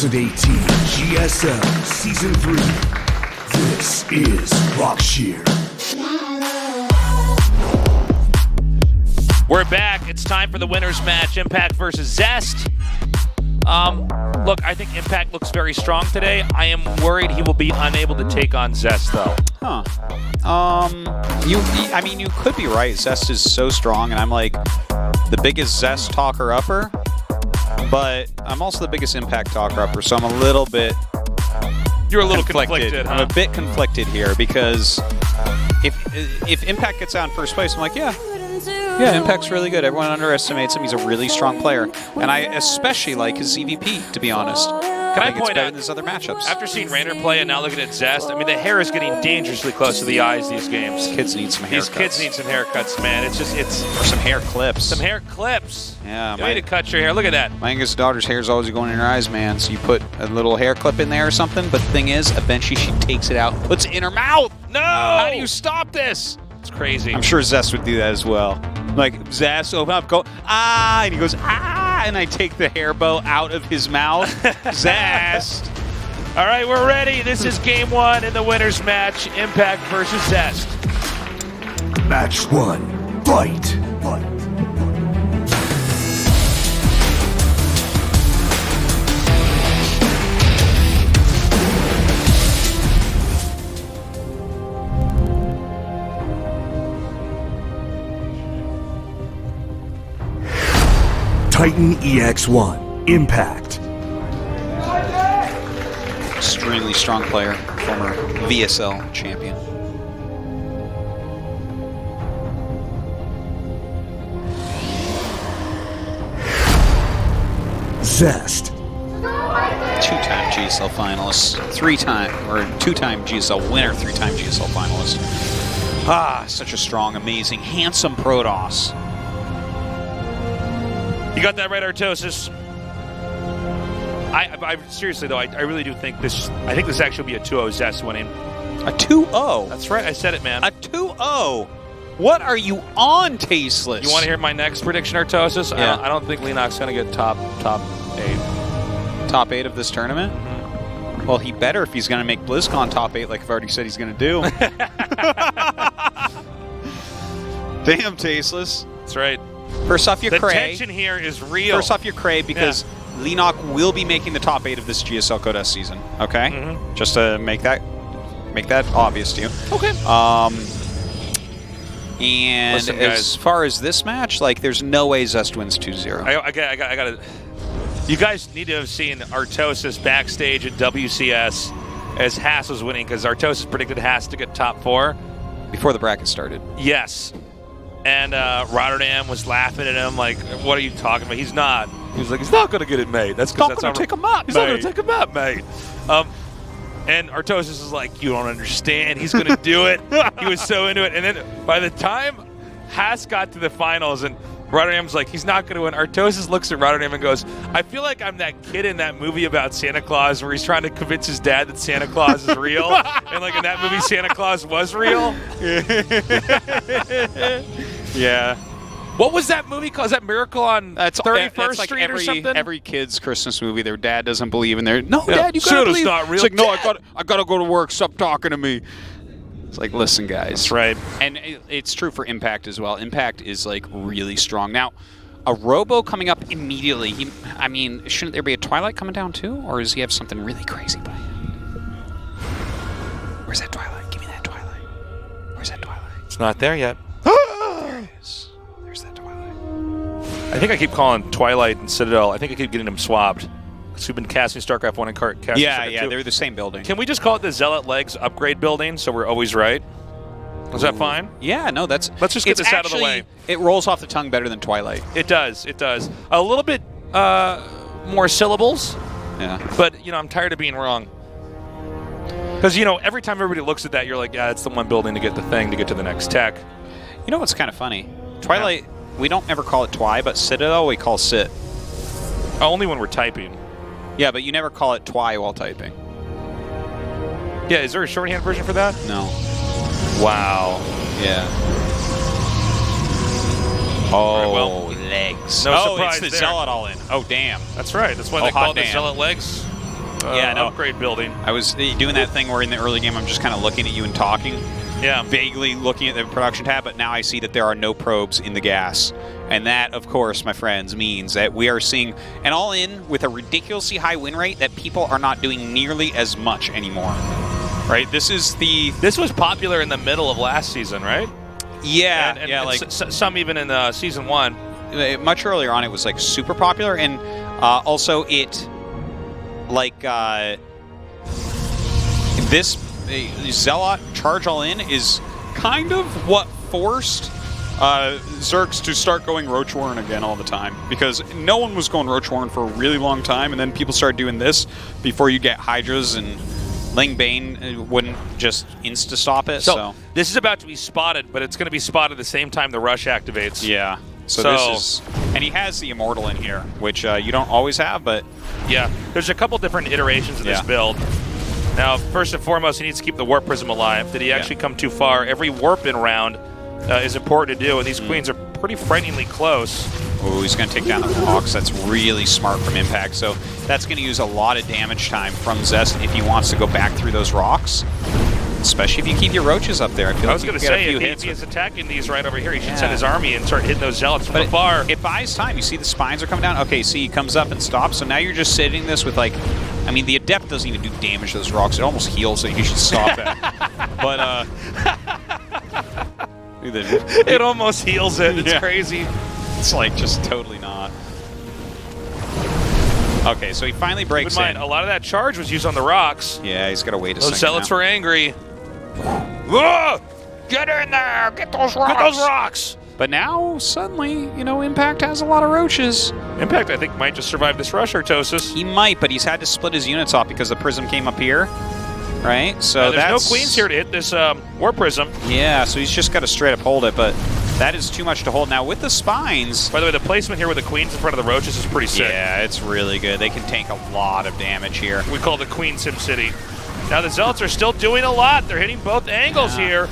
2018 GSL Season 3. This is Rockshear. We're back. It's time for the winner's match, Impact versus Zest. Look, I think Impact looks very strong today. I am worried he will be unable to take on Zest, though. Huh. I mean, you could be right. Zest is so strong, and I'm like the biggest Zest talker-upper, but I'm also the biggest Impact talker-upper, so I'm a little bit You're a little conflicted, huh? I'm a bit conflicted here because if Impact gets out in first place, I'm like, yeah, Impact's really good. Everyone underestimates him. He's a really strong player. And I especially like his EVP, to be honest. Can I point out, in his other matchups. After seeing Raynor play and now looking at Zest, I mean, the hair is getting dangerously close to the eyes these games. Kids need some haircuts. These kids need some haircuts, man. It's just, Or some hair clips. Some hair clips. Yeah. Way to cut your hair. Look at that. My youngest daughter's hair is always going in her eyes, man. So you put a little hair clip in there or something. But the thing is, eventually she takes it out, puts it in her mouth. No! How do you stop this? It's crazy. I'm sure Zest would do that as well. Like, Zest, open up, go, ah, and he goes, ah, and I take the hair bow out of his mouth. Zest. All right, we're ready. This is game one in the winner's match, Impact versus Zest. Match 1. Fight. Titan EX1 Impact. Extremely strong player, former VSL champion. Zest. Two-time GSL finalist, two-time GSL winner, three-time GSL finalist. Ah, such a strong, amazing, handsome Protoss. You got that right, Artosis. I seriously though, I really do think this. I think this actually will be a 2-0 Zest winning. A 2-0. That's right. I said it, man. A 2-0. What are you on, Tasteless? You want to hear my next prediction, Artosis? Yeah. I don't think Lennox going to get top 8. Top 8 of this tournament? Mm-hmm. Well, he better if he's going to make BlizzCon top 8 like I've already said he's going to do. Damn, Tasteless. That's right. First off, you're the cray. tension here is real. First off, you're cray because Lennox will be making the top 8 of this GSL Code S season. Okay, just to make that obvious to you. Okay. And listen, as far as this match, like, there's no way Zest wins 2-0. I got to. You guys need to have seen Artosis backstage at WCS as Haas was winning because Artosis predicted Haas to get top 4 before the bracket started. Yes. And Rotterdam was laughing at him like, what are you talking about? He's not. He was like, he's not going to get it, mate. That's not going to take him up, He's not going to take him up, mate. And Artosis is like, you don't understand. He's going to do it. He was so into it. And then by the time Haas got to the finals and Rotterdam's like, he's not going to win, Artosis looks at Rotterdam and goes, I feel like I'm that kid in that movie about Santa Claus where he's trying to convince his dad that Santa Claus is real. And like in that movie, Santa Claus was real. Yeah. What was that movie called? Is that Miracle on 31st like Street or something? Every kid's Christmas movie, their dad doesn't believe in their. No, Dad, you gotta Santa's believe. not real. It's like, no, Dad. I gotta go to work. Stop talking to me. It's like, listen, guys. That's right. And it's true for Impact as well. Impact is like really strong. Now, a Robo coming up immediately. I mean, shouldn't there be a Twilight coming down too, or does he have something really crazy planned? Where's that Twilight? Give me that Twilight. Where's that Twilight? It's not there yet. There it is. There's that Twilight. I think I keep calling Twilight and Citadel. I think I keep getting them swapped. Because we've been casting StarCraft 1 and casting StarCraft 2. They're the same building. Can we just call it the Zealot Legs upgrade building so we're always right? Is that fine? Yeah, no, that's... Let's just get this out of the way. It rolls off the tongue better than Twilight. It does. It does. A little bit more syllables. Yeah. But, I'm tired of being wrong. Because, every time everybody looks at that, you're like, yeah, it's the one building to get the thing to get to the next tech. You know what's kind of funny? Twilight, we don't ever call it Twi, but Citadel we call Sit. Only when we're typing. Yeah, but you never call it Twi while typing. Yeah, is there a shorthand version for that? No. Wow. Yeah. Oh, well, legs. No surprise surprise it's the there. Zealot all in. Oh, damn. That's right. That's why Oh, they call hot it the damn. Zealot Legs. Yeah, no. upgrade building. I was doing that thing where in the early game I'm just kind of looking at you and talking. Yeah. Vaguely looking at the production tab, but now I see that there are no probes in the gas. And that, of course, my friends, means that we are seeing an all-in with a ridiculously high win rate that people are not doing nearly as much anymore. Right? This was popular in the middle of last season, right? Yeah, and yeah, like some even in season 1. Much earlier on, it was like super popular, and also it like this Zealot charge all in is kind of what forced Zergs to start going Roach Warren again all the time, because no one was going Roach Warren for a really long time, and then people started doing this before you get Hydras, and Ling Bane wouldn't just insta-stop it. So this is about to be spotted, but it's going to be spotted the same time the rush activates. Yeah. So this is... And he has the Immortal in here, which you don't always have, but... Yeah, there's a couple different iterations of this build. Now, first and foremost, he needs to keep the Warp Prism alive. Did he actually come too far? Every warp in round is important to do, and these queens are pretty frighteningly close. Oh, he's going to take down the Hawks. That's really smart from Impact. So that's going to use a lot of damage time from Zest if he wants to go back through those rocks. Especially if you keep your roaches up there. I was going to say, if he is attacking these right over here, he should send his army and start hitting those Zealots from afar. It buys time. You see the spines are coming down? Okay, see, he comes up and stops. So now you're just sitting this with, like... I mean, the Adept doesn't even do damage to those rocks. It almost heals, so you should stop that. But, it almost heals it. It's crazy. It's, like, just totally not. Okay, so he finally breaks in. A lot of that charge was used on the rocks. Yeah, he's got to wait a second. Those Zealots were angry. Whoa! Get in there! Get those rocks! Get those rocks! But now, suddenly, you know, Impact has a lot of roaches. Impact, I think, might just survive this rush, Artosis. He might, but he's had to split his units off because the Prism came up here, right? So there's no queens here to hit this War Prism. Yeah, so he's just got to straight up hold it, but that is too much to hold. Now, with the spines... By the way, the placement here with the queens in front of the roaches is pretty sick. Yeah, it's really good. They can tank a lot of damage here. We call the Queen Sim City. Now, the Zealots are still doing a lot. They're hitting both angles here.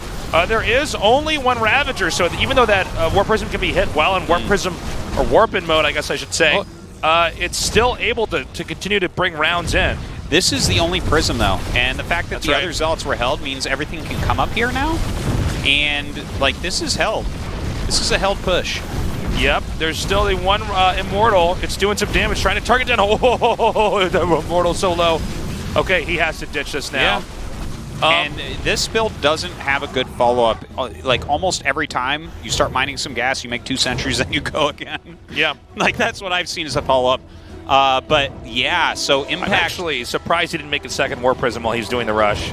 There is only one Ravager, so even though that Warp Prism can be hit while in Warp Prism, or Warp-in mode, I guess I should say, it's still able to continue to bring rounds in. This is the only Prism, though, and the fact that the other Zealots were held means everything can come up here now, and, like, this is held. This is a held push. Yep, there's still the one Immortal. It's doing some damage, trying to target down. Oh, the Immortal so low. Okay, he has to ditch this now. Yeah. And this build doesn't have a good follow-up. Like, almost every time you start mining some gas, you make 2 sentries, then you go again. Yeah. Like, that's what I've seen as a follow-up. But, yeah, so Impact... I'm actually surprised he didn't make a second War Prism while he's doing the rush.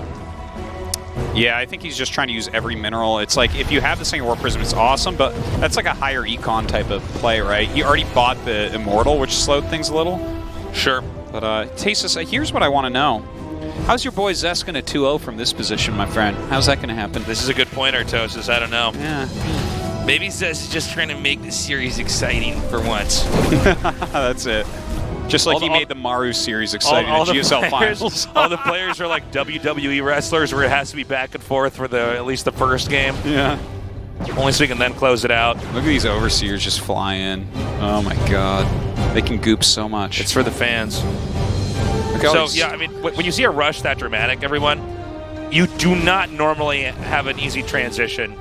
Yeah, I think he's just trying to use every mineral. It's like, if you have the second War Prism, it's awesome, but that's like a higher econ type of play, right? He already bought the Immortal, which slowed things a little. Sure. But, Tasis, here's what I want to know. How's your boy Zest going to 2-0 from this position, my friend? How's that going to happen? This is a good point, Artosis. I don't know. Yeah. Maybe Zest is just trying to make the series exciting for once. That's it. Just like he made the Maru series exciting in GSL Finals. All the players are like WWE wrestlers where it has to be back and forth for at least the first game. Yeah. Only so we can then close it out. Look at these Overseers just fly in. Oh my god. They can goop so much. It's for the fans. So, yeah, I mean, when you see a rush that dramatic, everyone, you do not normally have an easy transition.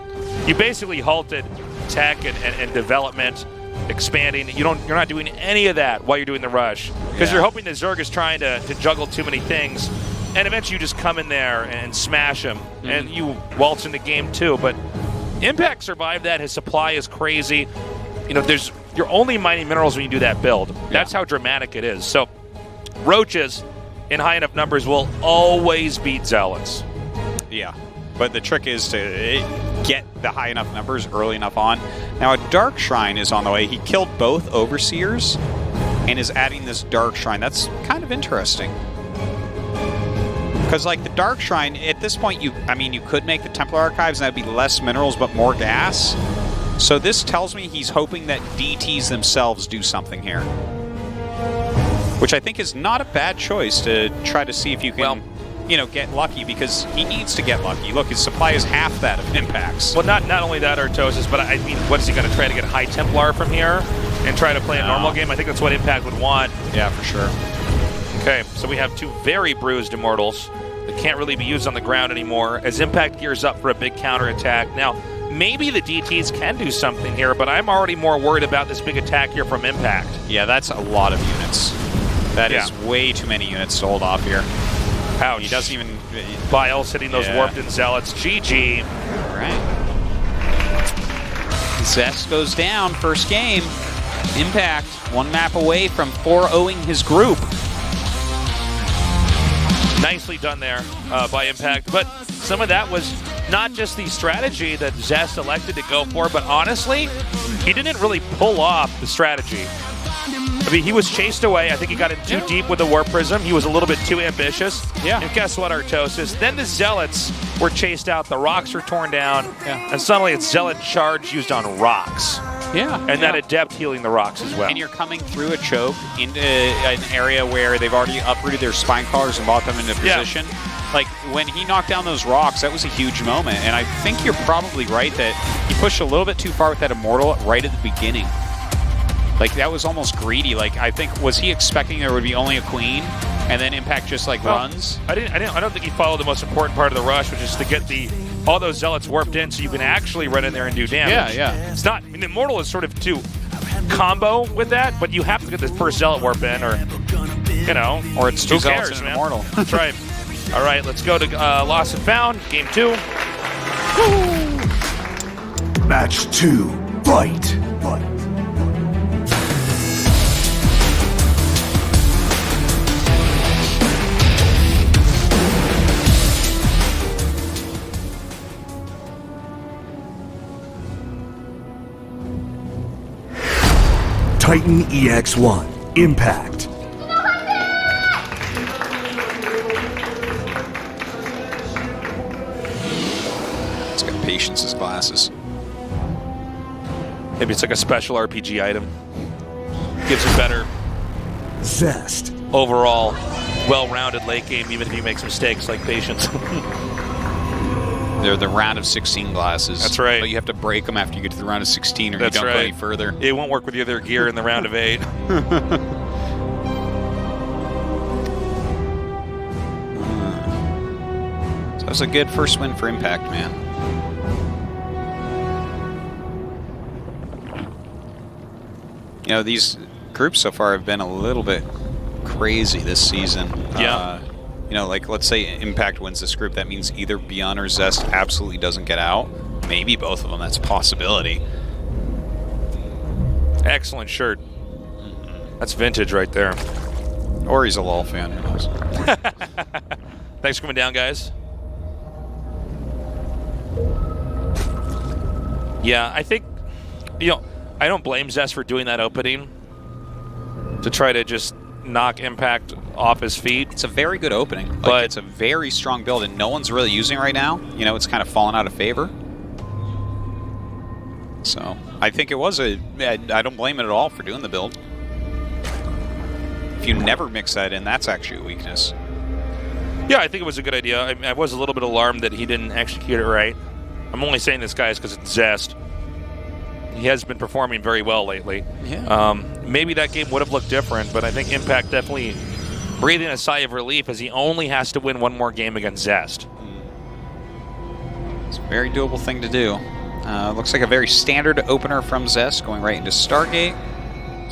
You basically halted tech and development, expanding. You're not doing any of that while you're doing the rush. Because you're hoping that Zerg is trying to juggle too many things. And eventually you just come in there and smash him. And you waltz into game 2. But Impact survived that. His supply is crazy. You know, you're only mining minerals when you do that build. That's how dramatic it is. So roaches in high enough numbers will always beat Zealots. Yeah, but the trick is to get the high enough numbers early enough on. Now a Dark Shrine is on the way. He killed both Overseers and is adding this Dark Shrine. That's kind of interesting. Because like the Dark Shrine, at this point, you could make the Templar Archives and that'd be less minerals but more gas. So this tells me he's hoping that DTs themselves do something here. Which I think is not a bad choice to try to see if you can, get lucky, because he needs to get lucky. Look, his supply is half that of Impact's. Well, not only that, Artosis, but I mean, what is he going to try to get High Templar from here and try to play a normal game? I think that's what Impact would want. Yeah, for sure. Okay, so we have two very bruised Immortals that can't really be used on the ground anymore as Impact gears up for a big counterattack. Now, maybe the DTs can do something here, but I'm already more worried about this big attack here from Impact. Yeah, that's a lot of units. That is way too many units to hold off here. Ouch. He doesn't even... Biles hitting those warped-in Zealots. GG. All right. Zest goes down, first game. Impact, one map away from 4-0ing his group. Nicely done there by Impact, but some of that was not just the strategy that Zest elected to go for, but honestly, he didn't really pull off the strategy. I mean, he was chased away. I think he got in too deep with the Warp Prism. He was a little bit too ambitious. Yeah. And guess what, Artosis? Then the Zealots were chased out. The rocks were torn down. Yeah. And suddenly it's Zealot charge used on rocks. Yeah. And that Adept healing the rocks as well. And you're coming through a choke into an area where they've already uprooted their spine crawlers and brought them into position. Yeah. Like, when he knocked down those rocks, that was a huge moment. And I think you're probably right that he pushed a little bit too far with that Immortal right at the beginning. Like, that was almost greedy. Like, I think, was he expecting there would be only a queen, and then Impact just, like, runs? I don't think he followed the most important part of the rush, which is to get all those Zealots warped in so you can actually run in there and do damage. Yeah, yeah. It's not, I mean, Immortal is sort of to combo with that, but you have to get the first Zealot warp in, or, you know. Or it's two Zealots cares, and man? Immortal. That's right. All right, let's go to Lost and Found, game 2. Woo! Match 2. Fight. Titan EX1 Impact. It's got Patience's glasses. Maybe it's like a special RPG item. Gives it better Zest. overall, well-rounded late game, even if he makes mistakes like Patience. They're the round of 16 glasses. That's right. But you have to break them after you get to the round of 16 or That's you don't right. go any further. It won't work with the other gear in the round of 8. So that was a good first win for Impact, man. You know, these groups so far have been a little bit crazy this season. Yeah. You know, like, let's say Impact wins this group. That means either Beyond or Zest absolutely doesn't get out. Maybe both of them. That's a possibility. Excellent shirt. That's vintage right there. Or he's a LOL fan. Who knows? Thanks for coming down, guys. Yeah, I think, you know, I don't blame Zest for doing that opening to try to just knock Impact off his feet. It's a very good opening. Like, But it's a very strong build, and no one's really using it right now. You know, it's kind of fallen out of favor. So, I think it was I don't blame it at all for doing the build. If you never mix that in, that's actually a weakness. yeah, I think it was a good idea. I was a little bit alarmed that he didn't execute it right. I'm only saying this, guys, because it's Zest. He has been performing very well lately. Yeah. Maybe that game would have looked different, but I think Impact definitely breathing a sigh of relief as he only has to win one more game against Zest. It's a very doable thing to do. Looks like a very standard opener from Zest, going right into Stargate.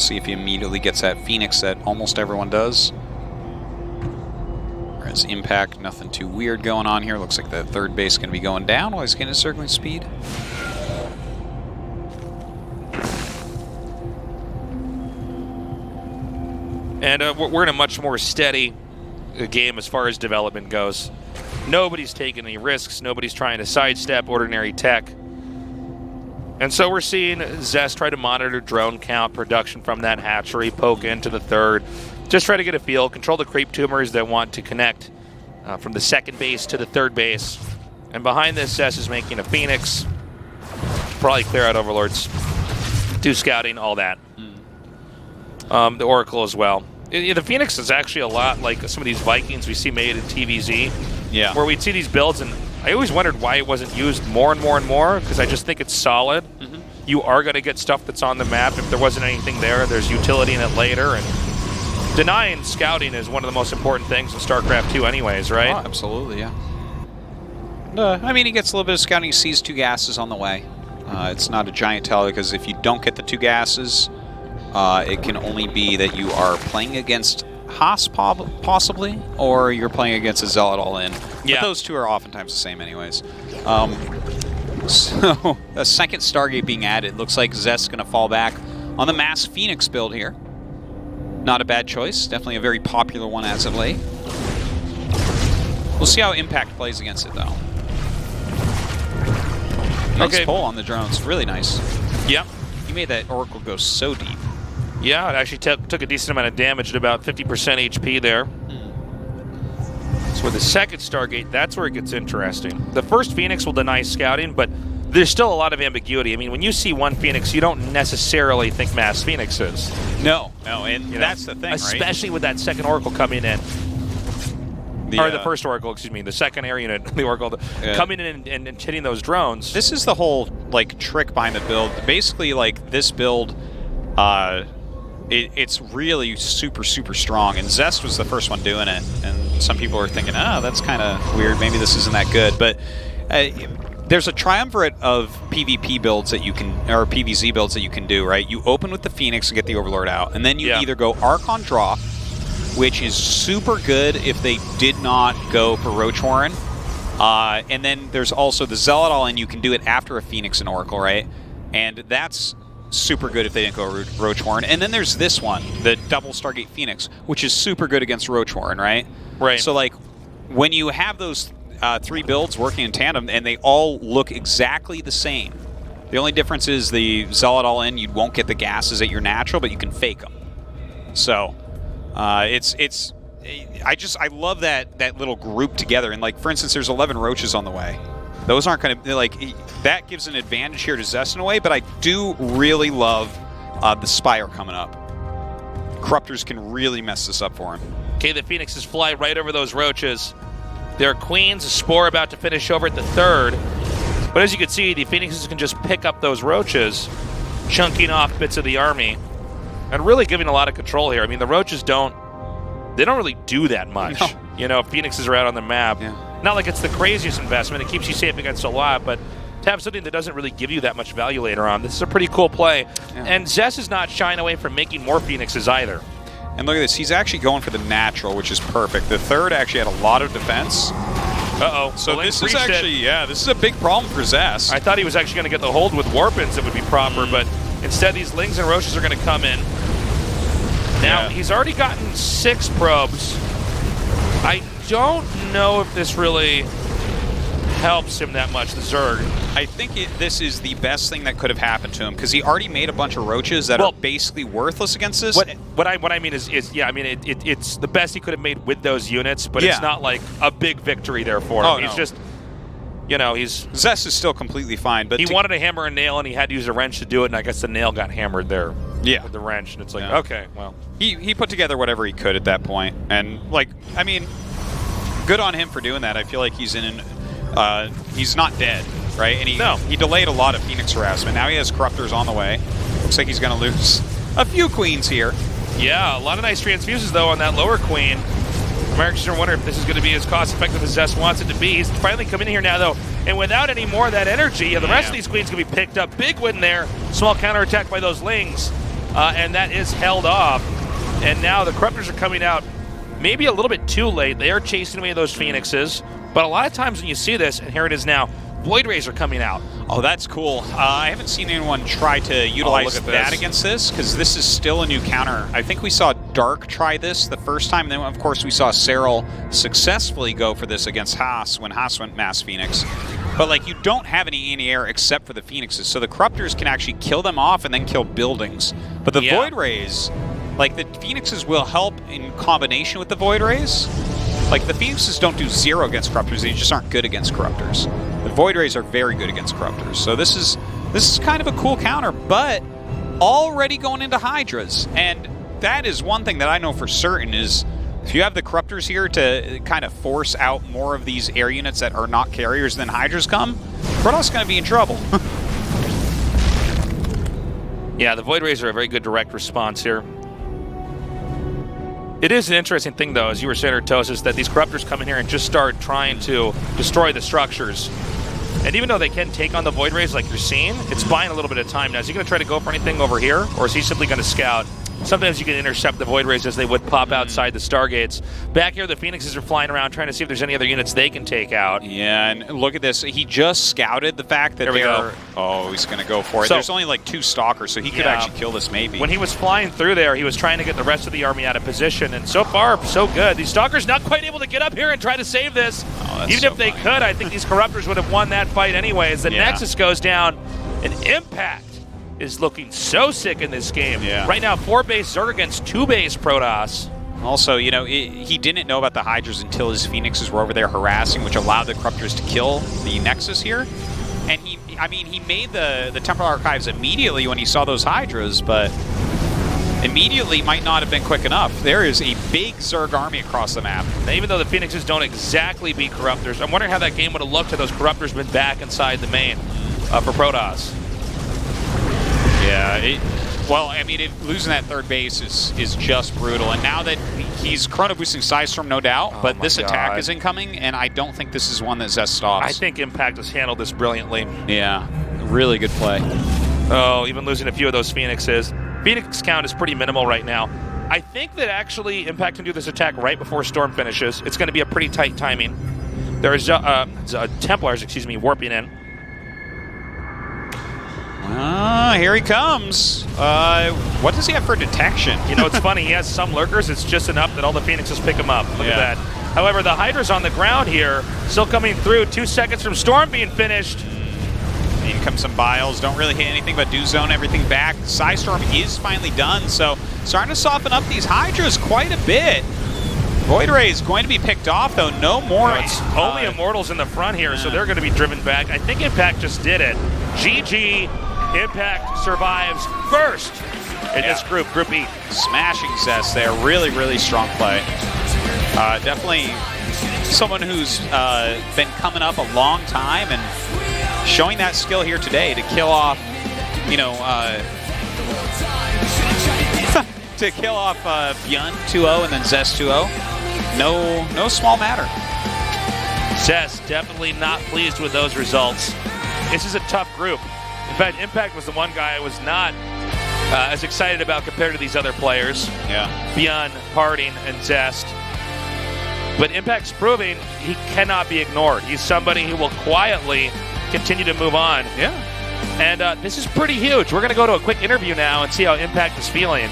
See if he immediately gets that Phoenix that almost everyone does. Whereas Impact, nothing too weird going on here. Looks like the third base is going to be going down while he's getting his circling speed. And we're in a much more steady game as far as development goes. Nobody's taking any risks. Nobody's trying to sidestep ordinary tech. And so we're seeing Zest try to monitor drone count, production from that hatchery, poke into the third, just try to get a feel, control the creep tumors that want to connect from the second base to the third base. And behind this, Zest is making a Phoenix, probably clear out Overlords, do scouting, all that. The Oracle as well. The Phoenix is actually a lot like some of these Vikings we see made in TVZ. Yeah. Where we'd see these builds, and I always wondered why it wasn't used more and more and more, because I just think it's solid. Mm-hmm. You are going to get stuff that's on the map. If there wasn't anything there, there's utility in it later. And denying scouting is one of the most important things in StarCraft 2 anyways, right? Oh, absolutely, yeah. I mean, he gets a little bit of scouting. He sees 2 gases on the way. It's not a giant tell, because if you don't get the 2 gases, it can only be that you are playing against Haas, possibly, or you're playing against a Zealot all-in. Yeah. But those 2 are oftentimes the same anyways. So, a second Stargate being added. Looks like Zest's going to fall back on the Mass Phoenix build here. Not a bad choice. Definitely a very popular one as of late. We'll see how Impact plays against it, though. Nice pull on the drones. Really nice. Yep. He made that Oracle go so deep. Yeah, it actually took a decent amount of damage at about 50% HP there. So with the second Stargate, that's where it gets interesting. The first Phoenix will deny scouting, but there's still a lot of ambiguity. I mean, when you see one Phoenix, you don't necessarily think Mass Phoenix is. No, and that's the thing, especially with that second Oracle coming in. Or the first Oracle, excuse me, the second air unit, the Oracle, coming in and hitting those drones. This is the whole, like, trick behind the build. Basically, like, this build, it's really super, super strong. And Zest was the first one doing it. And some people are thinking, oh, that's kind of weird. Maybe this isn't that good. But there's a triumvirate of PvP builds that you can, or PvZ builds that you can do, right? You open with the Phoenix and get the Overlord out. And then you either go Archon Drop, which is super good if they did not go for Roach Warren. And then there's also the Zealot all-in. You can do it after a Phoenix and Oracle, right? And that's super good if they didn't go Roach Warren. And then there's this one, the double Stargate Phoenix, which is super good against Roach Warren, right? Right. So, like, when you have those 3 builds working in tandem and they all look exactly the same, the only difference is the Zealot all-in, you won't get the gases at your natural, but you can fake them. So... I love that little group together. And, like, for instance, there's 11 roaches on the way. Those aren't going to, like, that gives an advantage here to Zest in a way, but I do really love the Spire coming up. Corruptors can really mess this up for him. Okay, the Phoenixes fly right over those roaches. There are Queens, a Spore about to finish over at the 3rd. But as you can see, the Phoenixes can just pick up those roaches, chunking off bits of the army. And really giving a lot of control here. I mean, the roaches don't really do that much. No. You know, Phoenixes are out on the map. Yeah. Not like it's the craziest investment. It keeps you safe against a lot, but to have something that doesn't really give you that much value later on, this is a pretty cool play. Yeah. And Zest is not shying away from making more Phoenixes either. And look at this. He's actually going for the natural, which is perfect. The 3rd actually had a lot of defense. Uh-oh. So this is actually, this is a big problem for Zest. I thought he was actually going to get the hold with Warpins that would be proper, but instead these Lings and Roaches are going to come in. Now, he's already gotten 6 probes. I don't know if this really helps him that much, the Zerg. I think this is the best thing that could have happened to him, because he already made a bunch of roaches that are basically worthless against this. What I mean is I mean, it's the best he could have made with those units, but it's not like a big victory there for him. He's just... You know, Zest is still completely fine, but he wanted to hammer a nail, and he had to use a wrench to do it, and I guess the nail got hammered there. Yeah. With the wrench, and it's like, okay, well. He put together whatever he could at that point, and, like, I mean, good on him for doing that. I feel like he's he's not dead, right? And he delayed a lot of Phoenix harassment. Now he has Corruptors on the way. Looks like he's going to lose a few Queens here. Yeah, a lot of nice transfuses, though, on that lower Queen. Americans are wondering if this is going to be as cost-effective as Zest wants it to be. He's finally coming in here now, though, and without any more of that energy, the rest of these Queens can be picked up. Big win there. Small counterattack by those Lings, and that is held off. And now the Corruptors are coming out maybe a little bit too late. They are chasing away those Phoenixes, but a lot of times when you see this, and here it is now, Void Rays are coming out. Oh, that's cool. I haven't seen anyone try to utilize that against this, because this is still a new counter. I think we saw Dark try this the first time, and then, of course, we saw Serral successfully go for this against Haas when Haas went Mass Phoenix. But, like, you don't have any anti-air except for the Phoenixes, so the Corruptors can actually kill them off and then kill buildings. But the Void Rays, like, the Phoenixes will help in combination with the Void Rays. Like, the Phoenixes don't do 0 against Corruptors, they just aren't good against Corruptors. The Void Rays are very good against Corruptors. So this is kind of a cool counter, but already going into Hydras. And that is one thing that I know for certain is if you have the Corruptors here to kind of force out more of these air units that are not carriers than Hydras come, Protoss going to be in trouble. Yeah, the Void Rays are a very good direct response here. It is an interesting thing, though, as you were saying, Artosis, that these Corruptors come in here and just start trying to destroy the structures. And even though they can take on the Void Rays like you're seeing, it's buying a little bit of time. Now, is he going to try to go for anything over here, or is he simply going to scout? Sometimes you can intercept the Void Rays as they would pop outside the Stargates. Back here, the Phoenixes are flying around trying to see if there's any other units they can take out. Yeah, and look at this. He just scouted the fact that they're... Oh, he's going to go for it. So, there's only like 2 Stalkers, so he could actually kill this maybe. When he was flying through there, he was trying to get the rest of the army out of position, and so far, so good. These Stalkers not quite able to get up here and try to save this. Even if they could, I think these Corruptors would have won that fight anyways. The Nexus goes down, and Impact is looking so sick in this game. Right now, 4 base Zerg against 2 base Protoss. Also, you know, he didn't know about the Hydras until his Phoenixes were over there harassing, which allowed the Corruptors to kill the Nexus here. And he made the Temporal Archives immediately when he saw those Hydras, but immediately might not have been quick enough. There is a big Zerg army across the map. And even though the Phoenixes don't exactly beat Corruptors, I'm wondering how that game would have looked had those Corruptors been back inside the main for Protoss. Yeah, well, I mean, losing that 3rd base is just brutal. And now that he's chrono boosting Psystorm, no doubt, but this attack is incoming, and I don't think this is one that Zest stops. I think Impact has handled this brilliantly. Yeah, really good play. Oh, even losing a few of those Phoenixes. Phoenix count is pretty minimal right now. I think that actually Impact can do this attack right before Storm finishes. It's going to be a pretty tight timing. There is Templars, warping in. Here he comes. What does he have for detection? You know, it's funny. He has some lurkers. It's just enough that all the Phoenixes pick him up. Look at that. However, the Hydra's on the ground here, still coming through. 2 seconds from Storm being finished. In comes some Biles. Don't really hit anything but do zone everything back. Psystorm is finally done, so starting to soften up these Hydras quite a bit. Void Ray is going to be picked off, though. No more. No, it's only Immortals in the front here, so they're going to be driven back. I think Impact just did it. GG. Impact survives first in this group, Group E. Smashing Zest there. Really, really strong play. Definitely someone who's been coming up a long time and showing that skill here today to kill off, you know, to kill off Byun 2-0 and then Zest 2-0. No small matter. Zest definitely not pleased with those results. This is a tough group. In fact, Impact was the one guy I was not as excited about compared to these other players. Byun, Parting, and Zest. But Impact's proving he cannot be ignored. He's somebody who will quietly continue to move on. And this is pretty huge. We're going to go to a quick interview now and see how Impact is feeling.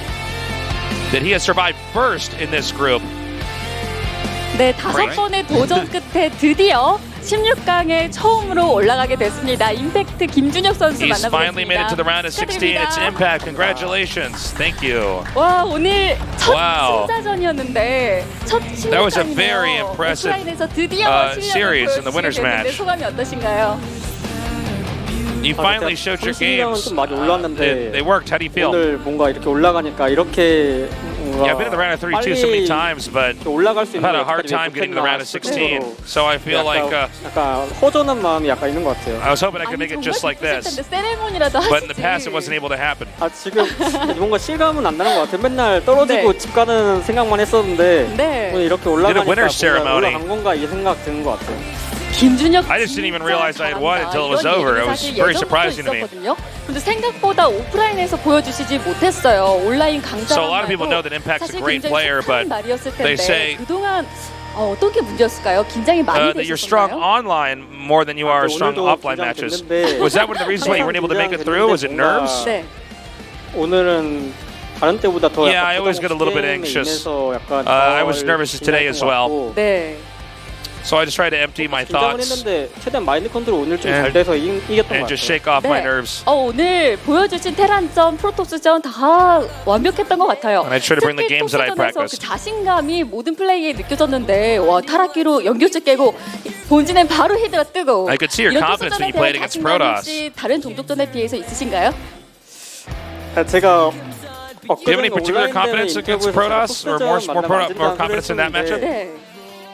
That he has survived first in this group. 네, 5번의 도전 끝에 드디어 16강에 처음으로 올라가게 됐습니다. 임팩트 김준혁 선수 He's finally made it to the 만나보겠습니다. round of 16. It's Impact. Congratulations. Thank you. 와, 오늘 첫 Wow. 승자전이었는데 첫 That was a 16강이네요. very impressive 오프라인에서 드디어 series 실력을 in the winners 보여주시게 됐는데 match. 소감이 어떠신가요? You finally showed your games. 좀 많이 올랐는데 They worked. How do you feel? 오늘 뭔가 이렇게 올라가니까 이렇게 뭔가 Yeah, I've been in the round of 32 so many times, but 이렇게 올라갈 수 I've 있는 had a 게 hard 어떻게 time getting to the round of 16. 스스로 So I feel like 약간 허전한 마음이 약간 있는 것 같아요. I was hoping I could 아니, make it 정말 just like 기쁘실 this. 텐데 세레모니라도 But in the 하시지. past, it wasn't able to happen. 아 지금 뭔가 실감은 안 나는 것 같아요. 맨날 떨어지고 네. 집 가는 생각만 했었는데 네. 오늘 이렇게 Did a 올라가니까 winner's ceremony. 올라간 건가 이 생각 드는 것 같아요. 김준혁 I just didn't even 진짜 realize I had won 잘한다. until it was 이런 over. 얘기는 It was 사실 very 예전부터 surprising to me. 있었거든요. 근데 생각보다 오프라인에서 보여주시지 못했어요. 온라인 강좌만 So a lot of people 봐도 know that Impact's a 사실 great 굉장히 player, 속상한 but 말이었을 they 텐데 say 그동안 어떤 게 문제였을까요? 긴장이 많이 that you're strong 되셨었나요? online more than you are strong 오늘도 offline matches. 긴장됐는데 Was that one of the reasons why you weren't able to make it through? Was it nerves? 네. 오늘은 다른 때보다 더 Yeah, 약간 I always get a little bit 게임에 anxious. 임해서 약간 I was 덜 nervous today as well. 긴장했던 것 같고 네. So I just tried to empty my 긴장을 thoughts 했는데 최대한 마인드 컨트롤 오늘 좀 잘 And- 돼서 이겼던 and 것 just 같아요. shake off my 네. nerves. 오늘 보여주신 테란전, 프로토스전 다 완벽했던 것 같아요. And I try to bring the 특히 games that I 토스전에서 practiced. 그 자신감이 모든 플레이에 느껴졌는데 와 타락기로 연결체 깨고 본진엔 바로 히드가 뜨고 I could see your 이런 confidence when you 토스전에 played 대한 against 자신감 Protoss. 혹시 다른 종족전에 비해서 있으신가요? 제가 Do you have any particular confidence against Protoss, or more confidence in that matchup? 네.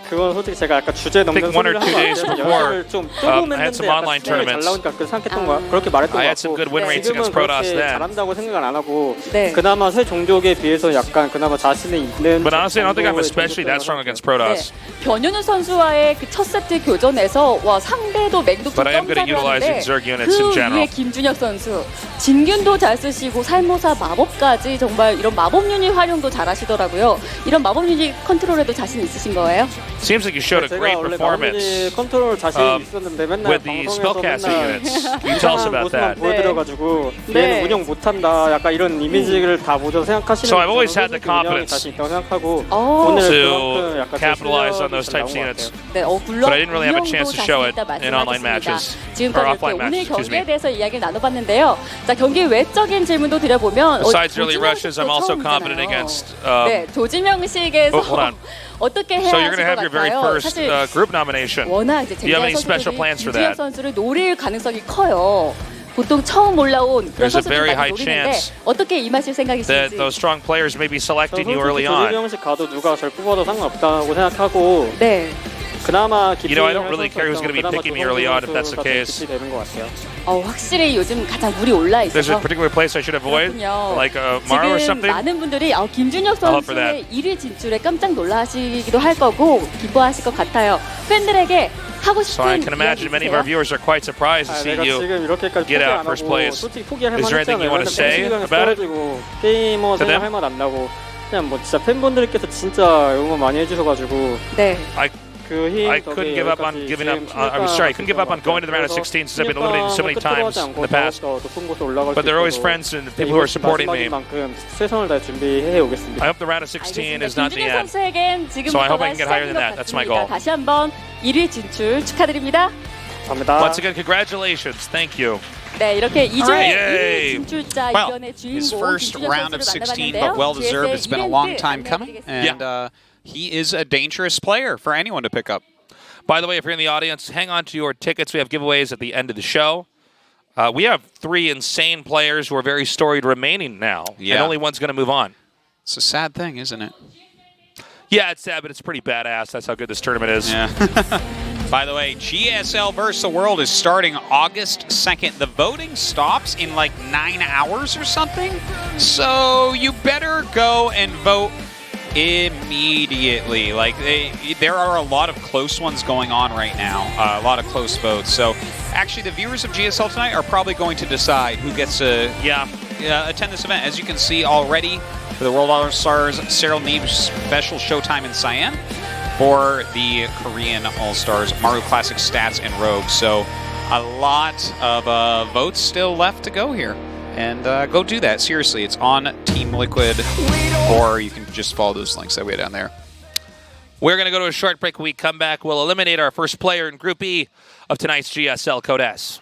그건 솔직히 제가 약간 주제 넘는 think 1 or 소리를 2 한것 days 같아요. before, 연습을 좀 조금 I had 했는데 some online 약간 잘 tournaments. 나오니까 그 생각했던 거 그렇게 말했던 I 것 had some 같고 good win rates 지금은 against Protoss 그렇게 then. 잘한다고 생각을 안 하고 네. 그나마 새 종족에 비해서 약간 그나마 자신의 있는 But honestly, I don't think I'm 정도의 especially that strong 종족이라고 against 네. Protoss. 변현우 선수와의 그 첫 세트 교전에서 와 상대도 맹독 But I am good at utilizing 점사를 Zerg units in 그 general. 위에 김준혁 선수 진균도 잘 쓰시고 살모사 마법까지 정말 이런 마법 유닛 활용도 잘 하시더라고요. 이런 마법 유닛 컨트롤에도 자신 있으신 거예요? Seems like you showed a 제가 great 원래 performance 마무리 컨트롤 자신 있었는데 맨날 with the 방송에서 spellcaster 맨날 units. Can you tell us 이상한 about 모습만 that? 보여드려가지고 네. 얘는 운영 못한다 약간 이런 이미지를 다 모두 생각하시는 So I've always 저는 had the 솔직히 운영에 confidence 자신 있다고 생각하고 오. 오늘 to 그만큼 약간 제 capitalize on 실력이 those 잘 types of 나온 것 units. 같아요. 네, 물론 But I didn't really have a 운영도 chance to show it 자신 있다 in online 말씀하셨습니다. matches. 지금까지 Or 이렇게 offline 오늘 matches, excuse 경기에 me. 대해서 이야기를 나눠봤는데요. 자, 경기 외적인 질문도 드려보면 Besides early 조지명 rushes, I'm also 씨도 confident 처음이잖아요. against. 네, 조지명식에서 hold on. 어떻게 해야 So you're 하실 going to 것 have your very 같아요? first 사실 group nomination. 워낙 이제 Do you have any 젠지아 special 선수들이 plans for 김준혁 that? 선수를 노릴 가능성이 커요. 보통 처음 올라온 그런 There's a 선수들 very 많이 high 노리는데 chance 어떻게 임하실 That 생각이신지. those strong players may be 저 selecting you 솔직히 early on. 조지명식 가도 누가 절 뽑아도 상관없다고 생각하고 네, 그나마 You know, I don't really care who's going to be picking me early on if that's the case. 되는 것 같아요. 확실히 요즘 가장 물이 올라 There's a 있어서 particular place I should avoid, 그렇군요. like Maro or 지금 something. 많은 분들이 김준혁 I'll hope for 선수의 1위 진출에 깜짝 놀라시기도 할 거고 기뻐하실 것 같아요. 팬들에게 하고 So I 싶은 can 이야기 imagine many of our 있으세요? viewers are quite surprised to see 내가 you. 지금 이렇게까지 get 포기 out 안 first 하고 place. 솔직히 포기할 Is there anything you want to say about it? 떨어지고 게이머 To them? 생활 할 맛 안 나고 그냥 뭐 진짜 팬분들께서 진짜 응원 많이 해주셔가지고 네. 그 힘 I couldn't give up on giving up. I'm sorry, I couldn't give up on going to the round of 16 since I've been eliminated so many times in the past. But they're always friends and people who are supporting me. 만큼 최선을 다해 준비해 오겠습니다. I hope the round of 16 is not the 김준혁 end. 선수에겐 So I hope I 지금부터가 can get higher 시작인 than 것 that. That's my 같습니다. goal. 다시 한번 1위 진출 축하드립니다. 감사합니다. Once again, congratulations. Thank you. 네, 이렇게 2조의 Alright. 1위 진출자 Well, 이변의 his 주인공 first 김준혁 round of 선수를 16, 만나봤는데요. but well deserved. It's been a long GSA time coming, 안내해드리겠습니다. and he is a dangerous player for anyone to pick up. By the way, if you're in the audience, hang on to your tickets. We have giveaways at the end of the show. We have 3 insane players who are very storied remaining now, and Yeah. only one's going to move on. It's a sad thing, isn't it? Yeah, it's sad, but it's pretty badass. That's how good this tournament is. Yeah. By the way, GSL vs. the World is starting August 2nd. The voting stops in like 9 hours or something. So you better go and vote immediately. Like there are a lot of close ones going on right now. A lot of close votes. So actually the viewers of GSL tonight are probably going to decide who gets to attend this event. As you can see already, for the World All-Stars, Cyril Neeb's special showtime in Cyan. For the Korean All-Stars, Mario Classic Stats and Rogue. So a lot of votes still left to go here. And go do that. Seriously, it's on Team Liquid, or you can just follow those links that we had down there. We're going to go to a short break. When we come back, we'll eliminate our first player in Group E of tonight's GSL Code S.